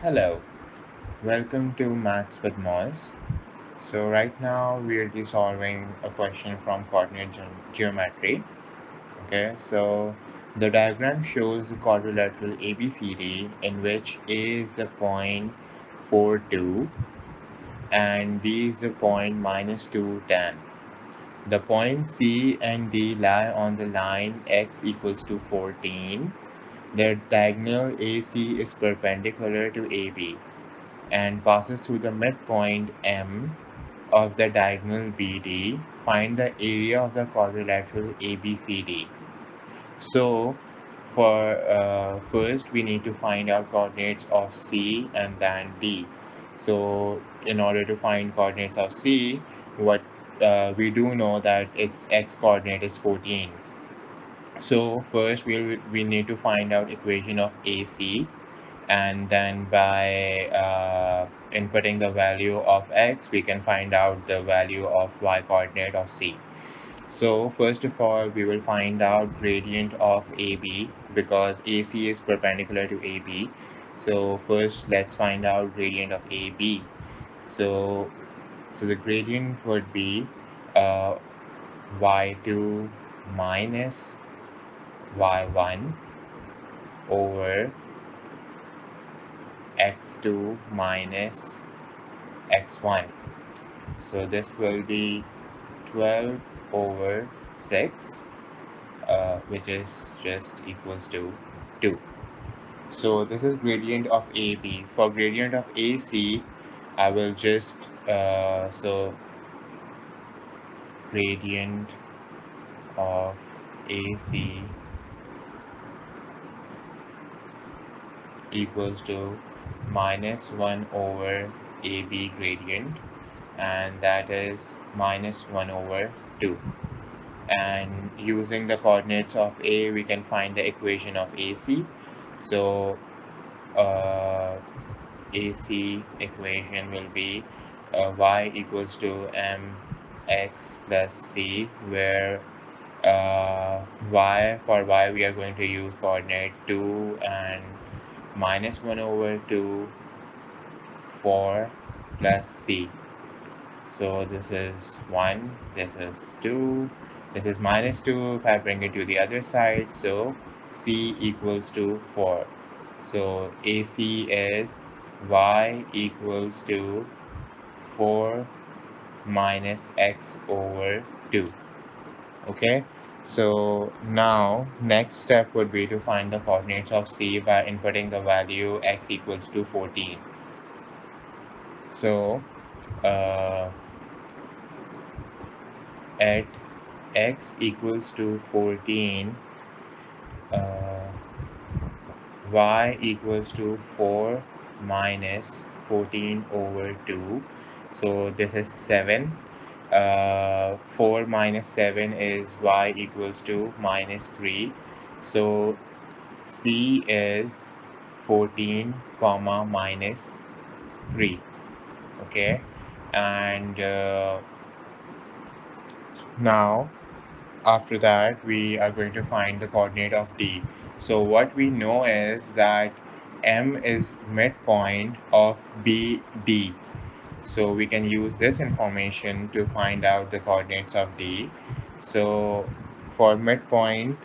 Hello, welcome to Maths with Moz. So right now we'll be solving a question from coordinate geometry. Okay, so the diagram shows the quadrilateral ABCD in which A is the point 4, 2 and B is the point -2, 10. The points C and D lie on the line x equals to 14. Their diagonal AC is perpendicular to AB and passes through the midpoint M of the diagonal BD. Find the area of the quadrilateral ABCD. So for first we need to find out coordinates of C and then D. So in order to find coordinates of C, what we do know that its x coordinate is 14. So first we need to find out equation of AC, and then by inputting the value of x we can find out the value of y coordinate of C. So first of all we will find out gradient of AB because AC is perpendicular to AB. So first let's find out gradient of AB. So the gradient would be uh, y2 minus y1 over x2 minus x1. So this will be 12 over 6, which is just equals to 2. So this is gradient of AB. For gradient of AC, I will just, gradient of AC equals to minus 1 over AB gradient, and that is minus 1 over 2. And using the coordinates of A we can find the equation of AC. So AC equation will be y equals to mx plus c, where y we are going to use coordinate 2 and minus 1 over 2 4 plus c. So this is 1, this is 2, this is minus 2 if I bring it to the other side. So C equals to 4. So AC is y equals to 4 minus x over 2. Okay. So now next step would be to find the coordinates of C by inputting the value x equals to 14. So uh, at x equals to 14, uh, y equals to 4 minus 14 over 2. So this is 7. 4 minus 7 is y equals to minus 3. So C is 14 comma minus 3. Okay, and now after that we are going to find the coordinate of D. So what we know is that M is midpoint of BD. So we can use this information to find out the coordinates of D. So for midpoint,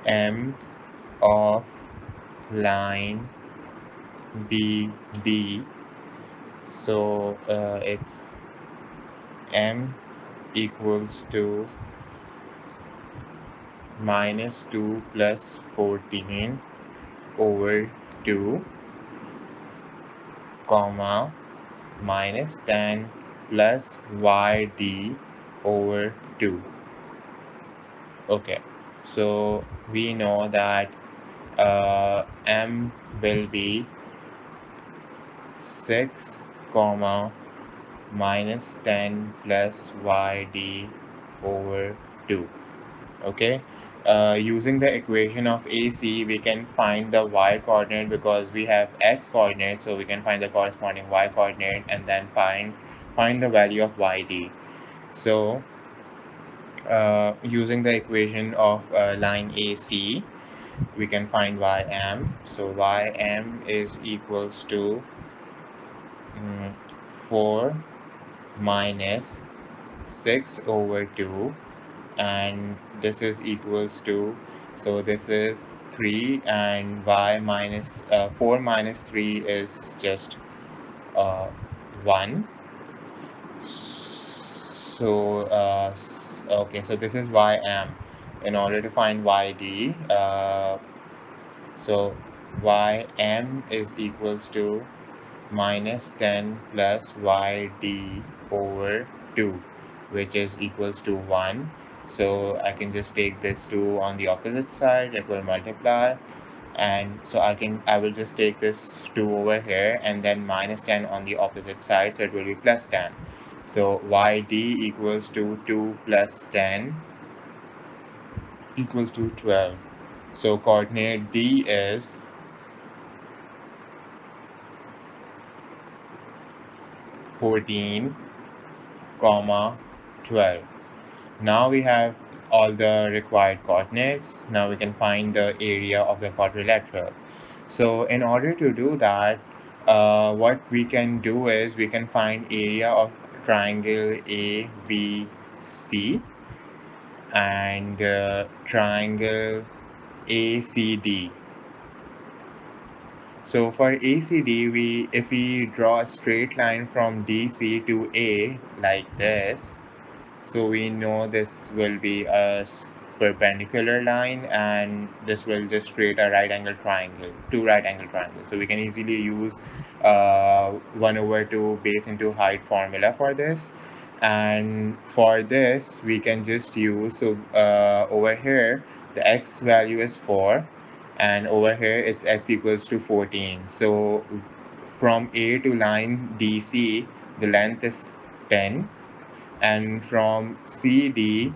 M of line BD, so it's M equals to minus 2 plus 14 over 2, comma minus 10 plus yd over 2. Okay, so we know that m will be 6 comma minus 10 plus yd over 2. Okay, using the equation of AC we can find the y coordinate because we have x coordinate, so we can find the corresponding y coordinate and then find the value of yd. So Using the equation of line AC, we can find ym. So ym is equals to 4 minus 6 over 2, and this is equals to, so this is 3, and y minus 4 minus 3 is just 1. So okay, so this is ym. In order to find yd, so ym is equals to minus 10 plus yd over 2, which is equals to 1. So I can just take this 2 on the opposite side, it will multiply, and so I will just take this 2 over here and then minus 10 on the opposite side, so it will be plus 10. So yd equals to 2 plus 10 equals to 12. So coordinate d is 14 comma 12. Now we have all the required coordinates. Now we can find the area of the quadrilateral. So in order to do that, what we can do is we can find area of triangle ABC and triangle ACD. So for ACD, if we draw a straight line from DC to A like this, so we know this will be a perpendicular line, and this will just create a right angle triangle, two right angle triangles. So we can easily use 1 over 2 base into height formula for this. And for this, we can just use, so over here, the x value is 4, and over here it's x equals to 14. So from A to line DC, the length is 10, and from CD,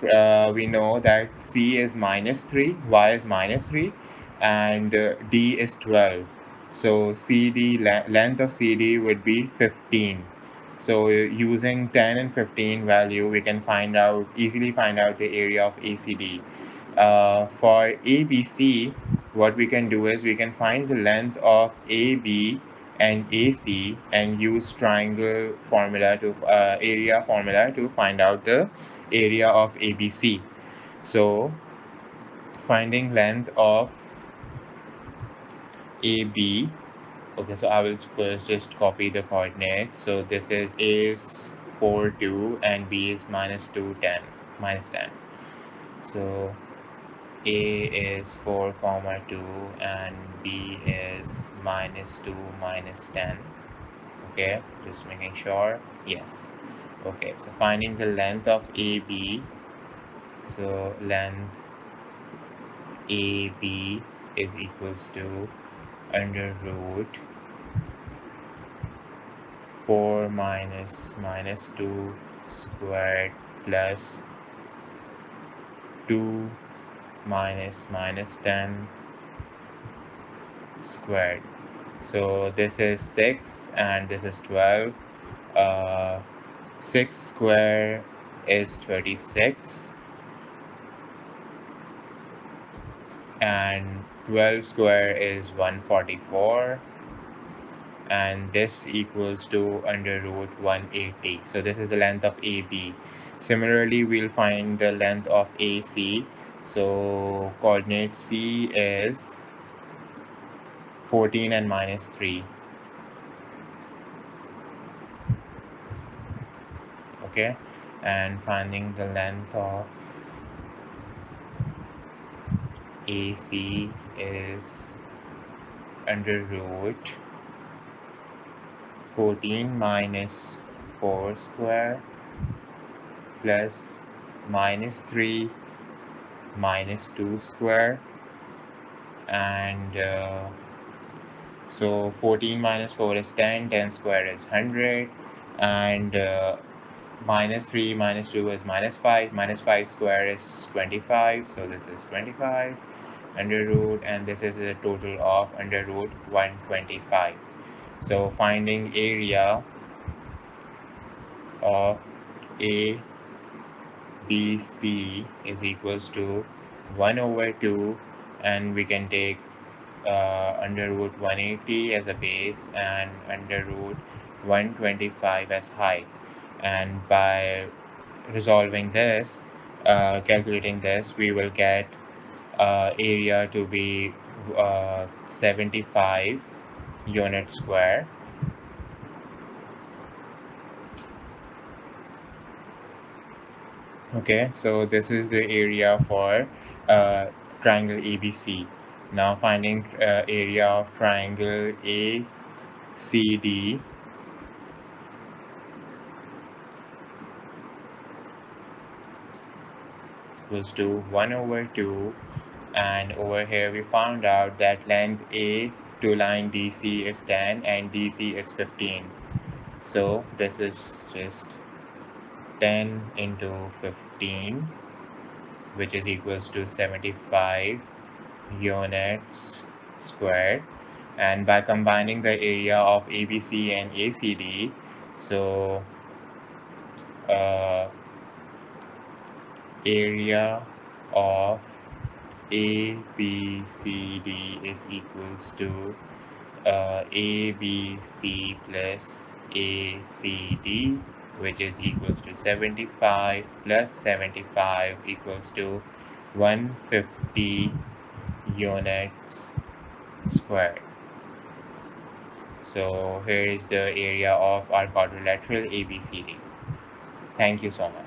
we know that C is minus 3, Y is minus 3, and D is 12. So length of CD would be 15. So using 10 and 15 value, we can easily find out the area of ACD. For ABC, what we can do is we can find the length of AB and AC and use triangle formula to area formula to find out the area of ABC. So finding length of AB. Okay, so I will first just copy the coordinates. So this is A is 4 2 and B is minus 2 10 minus 10. So A is 4 comma 2 and B is minus 2 minus 10. Okay, just making sure. Yes. Okay, so finding the length of AB. So length AB is equals to under root 4 minus 2 squared plus 2 minus 10 squared. So this is 6 and this is 12. Uh, 6 square is 36 and 12 square is 144, and this equals to under root 180. So this is the length of AB. Similarly, we'll find the length of AC. So coordinate C is 14 and minus 3. Okay, and finding the length of AC is under root 14 minus 4 square plus minus 3 minus 2 square, and so 14 minus 4 is 10, 10 square is 100, and minus 3 minus 2 is minus 5 square is 25, so this is 25 under root, and this is a total of under root 125. So finding area of A BC is equals to 1 over 2, and we can take under root 180 as a base and under root 125 as height. And by resolving this, calculating this, we will get area to be 75 unit square. Okay, so this is the area for uh, triangle ABC. Now finding area of triangle ACD equals to 1 over 2, and over here we found out that length A to line DC is 10 and DC is 15. So this is just 10 into 15, which is equals to 75 units squared. And by combining the area of ABC and ACD, so uh, area of ABCD is equals to ABC plus ACD, which is equals to 75 plus 75 equals to 150 units squared. So here is the area of our quadrilateral ABCD. Thank you so much.